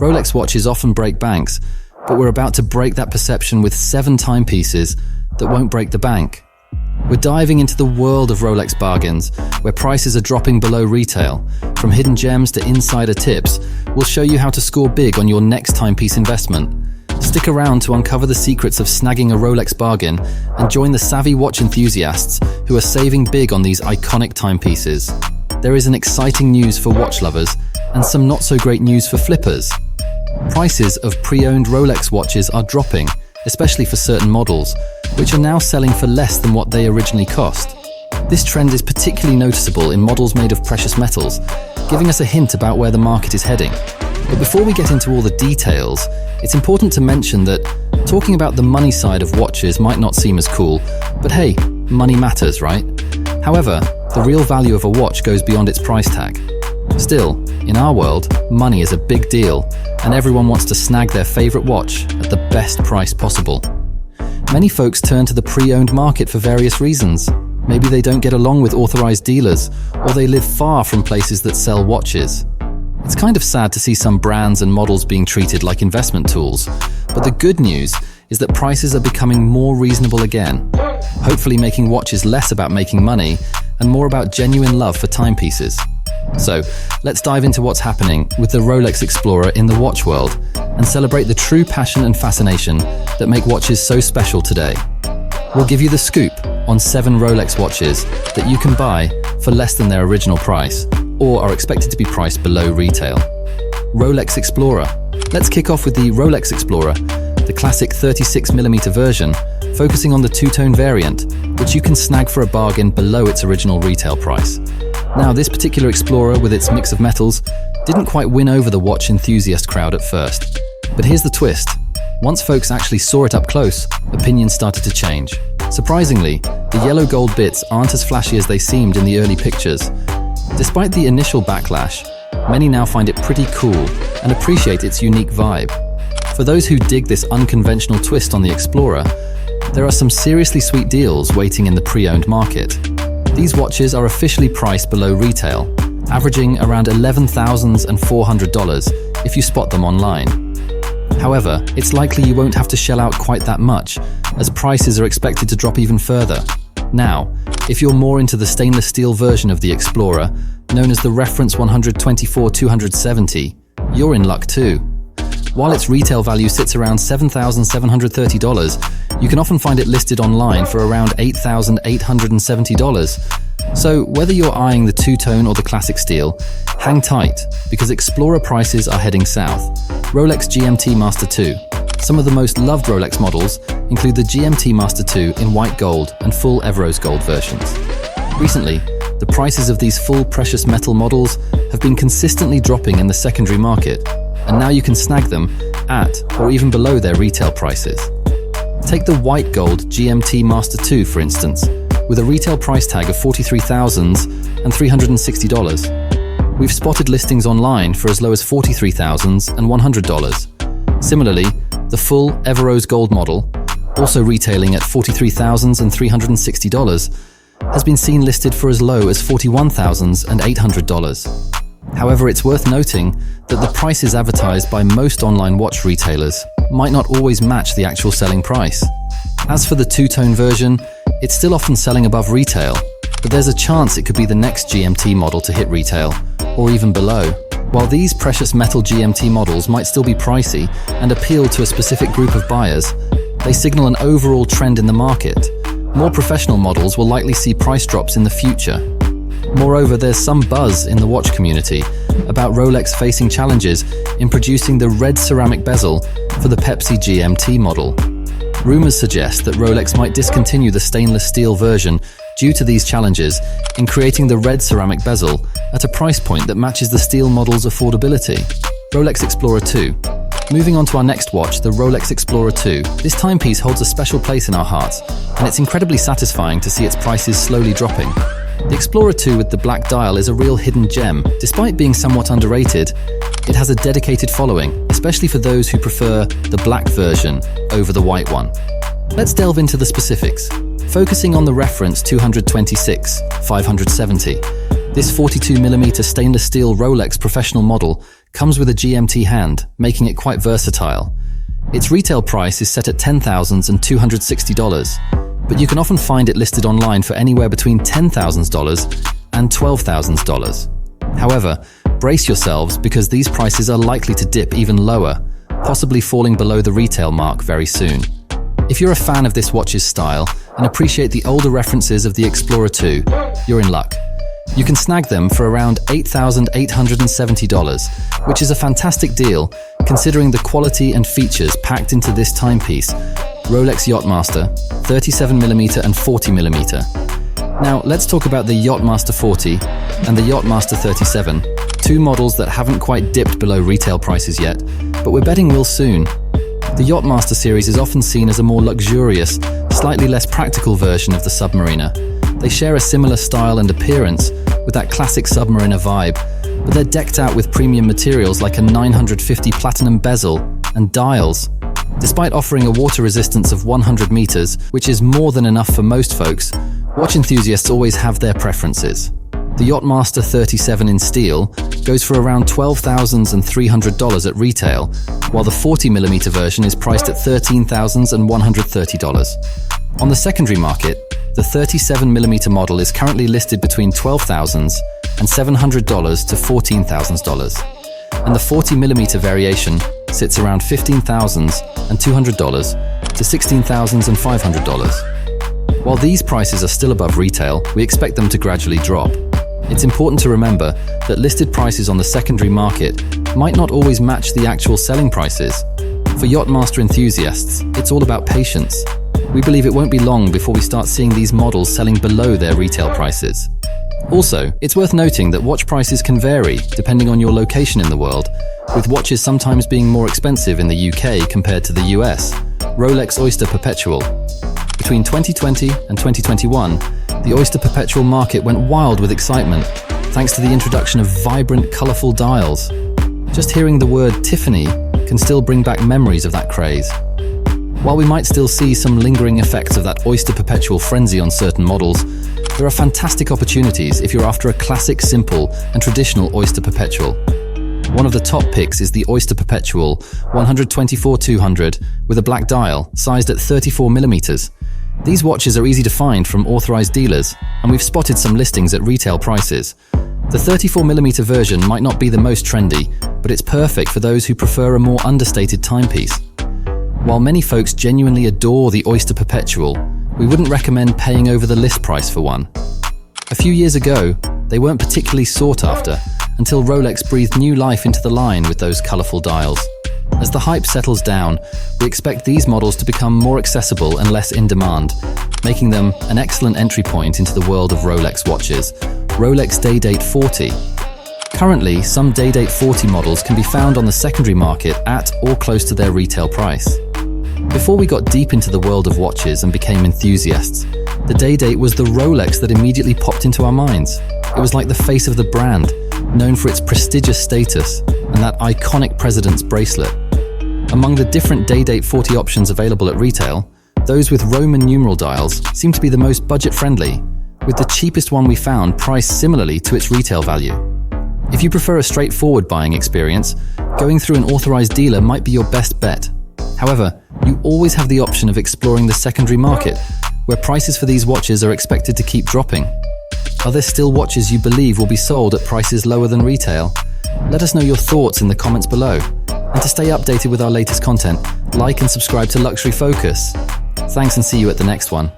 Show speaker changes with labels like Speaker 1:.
Speaker 1: Rolex watches often break banks, but we're about to break that perception with 7 timepieces that won't break the bank. We're diving into the world of Rolex bargains, where prices are dropping below retail. From hidden gems to insider tips, we'll show you how to score big on your next timepiece investment. Stick around to uncover the secrets of snagging a Rolex bargain and join the savvy watch enthusiasts who are saving big on these iconic timepieces. There is an exciting news for watch lovers and some not so great news for flippers. Prices of pre-owned Rolex watches are dropping, especially for certain models, which are now selling for less than what they originally cost. This trend is particularly noticeable in models made of precious metals, giving us a hint about where the market is heading. But before we get into all the details, it's important to mention that talking about the money side of watches might not seem as cool, but hey, money matters, right? However, the real value of a watch goes beyond its price tag. Still, in our world, money is a big deal, and everyone wants to snag their favorite watch at the best price possible. Many folks turn to the pre-owned market for various reasons. Maybe they don't get along with authorized dealers, or they live far from places that sell watches. It's kind of sad to see some brands and models being treated like investment tools, but the good news is that prices are becoming more reasonable again, hopefully making watches less about making money and more about genuine love for timepieces. So, let's dive into what's happening with the Rolex Explorer in the watch world and celebrate the true passion and fascination that make watches so special today. We'll give you the scoop on 7 Rolex watches that you can buy for less than their original price or are expected to be priced below retail. Rolex Explorer. Let's kick off with the Rolex Explorer, the classic 36mm version, focusing on the two-tone variant, which you can snag for a bargain below its original retail price. Now, this particular Explorer with its mix of metals didn't quite win over the watch enthusiast crowd at first. But here's the twist. Once folks actually saw it up close, opinions started to change. Surprisingly, the yellow gold bits aren't as flashy as they seemed in the early pictures. Despite the initial backlash, many now find it pretty cool and appreciate its unique vibe. For those who dig this unconventional twist on the Explorer, there are some seriously sweet deals waiting in the pre-owned market. These watches are officially priced below retail, averaging around $11,400 if you spot them online. However, it's likely you won't have to shell out quite that much, as prices are expected to drop even further. Now, if you're more into the stainless steel version of the Explorer, known as the Reference 124-270, you're in luck too. While its retail value sits around $7,730, you can often find it listed online for around $8,870. So whether you're eyeing the two-tone or the classic steel, hang tight, because Explorer prices are heading south. Rolex GMT Master 2. Some of the most loved Rolex models include the GMT Master 2 in white gold and full Evrose gold versions. Recently, the prices of these full precious metal models have been consistently dropping in the secondary market, and now you can snag them at or even below their retail prices. Take the white gold GMT Master 2 for instance, with a retail price tag of $43,360. We've spotted listings online for as low as $43,100. Similarly, the full Evrose gold model, also retailing at $43,360, has been seen listed for as low as $41,800. However, it's worth noting that the prices advertised by most online watch retailers might not always match the actual selling price. As for the two-tone version, it's still often selling above retail, but there's a chance it could be the next GMT model to hit retail, or even below. While these precious metal GMT models might still be pricey and appeal to a specific group of buyers, they signal an overall trend in the market. More professional models will likely see price drops in the future. Moreover, there's some buzz in the watch community about Rolex facing challenges in producing the red ceramic bezel for the Pepsi GMT model. Rumors suggest that Rolex might discontinue the stainless steel version due to these challenges in creating the red ceramic bezel at a price point that matches the steel model's affordability. Rolex Explorer 2. Moving on to our next watch, the Rolex Explorer 2. This timepiece holds a special place in our hearts, and it's incredibly satisfying to see its prices slowly dropping. The Explorer 2 with the black dial is a real hidden gem. Despite being somewhat underrated, it has a dedicated following, especially for those who prefer the black version over the white one. Let's delve into the specifics. Focusing on the Reference 226-570, this 42mm stainless steel Rolex professional model comes with a GMT hand, making it quite versatile. Its retail price is set at $10,260, but you can often find it listed online for anywhere between $10,000 and $12,000. However, brace yourselves because these prices are likely to dip even lower, possibly falling below the retail mark very soon. If you're a fan of this watch's style and appreciate the older references of the Explorer 2, you're in luck. You can snag them for around $8,870, which is a fantastic deal considering the quality and features packed into this timepiece, Rolex Yacht-Master, 37mm and 40mm. Now, let's talk about the Yacht-Master 40 and the Yacht-Master 37, two models that haven't quite dipped below retail prices yet, but we're betting will soon. The Yacht-Master series is often seen as a more luxurious, slightly less practical version of the Submariner. They share a similar style and appearance with that classic Submariner vibe, but they're decked out with premium materials like a 950 platinum bezel and dials. Despite offering a water resistance of 100 meters, which is more than enough for most folks, watch enthusiasts always have their preferences. The Yacht-Master 37 in steel goes for around $12,300 at retail, while the 40mm version is priced at $13,130. On the secondary market, the 37mm model is currently listed between $12,700 to $14,000, and the 40mm variation sits around $15,200 to $16,500. While these prices are still above retail, we expect them to gradually drop. It's important to remember that listed prices on the secondary market might not always match the actual selling prices. For Yacht-Master enthusiasts, it's all about patience. We believe it won't be long before we start seeing these models selling below their retail prices. Also, it's worth noting that watch prices can vary depending on your location in the world, with watches sometimes being more expensive in the UK compared to the US. Rolex Oyster Perpetual. Between 2020 and 2021, the Oyster Perpetual market went wild with excitement, thanks to the introduction of vibrant, colourful dials. Just hearing the word Tiffany can still bring back memories of that craze. While we might still see some lingering effects of that Oyster Perpetual frenzy on certain models, there are fantastic opportunities if you're after a classic, simple and traditional Oyster Perpetual. One of the top picks is the Oyster Perpetual 124-200 with a black dial, sized at 34mm. These watches are easy to find from authorized dealers, and we've spotted some listings at retail prices. The 34mm version might not be the most trendy, but it's perfect for those who prefer a more understated timepiece. While many folks genuinely adore the Oyster Perpetual, we wouldn't recommend paying over the list price for one. A few years ago, they weren't particularly sought after until Rolex breathed new life into the line with those colourful dials. As the hype settles down, we expect these models to become more accessible and less in demand, making them an excellent entry point into the world of Rolex watches. Rolex Daydate 40. Currently, some Daydate 40 models can be found on the secondary market at or close to their retail price. Before we got deep into the world of watches and became enthusiasts, the Daydate was the Rolex that immediately popped into our minds. It was like the face of the brand, known for its prestigious status and that iconic president's bracelet. Among the different Daydate 40 options available at retail, those with Roman numeral dials seem to be the most budget-friendly, with the cheapest one we found priced similarly to its retail value. If you prefer a straightforward buying experience, going through an authorized dealer might be your best bet. However, you always have the option of exploring the secondary market, where prices for these watches are expected to keep dropping. Are there still watches you believe will be sold at prices lower than retail? Let us know your thoughts in the comments below. And to stay updated with our latest content, like and subscribe to Luxury Focus. Thanks and see you at the next one.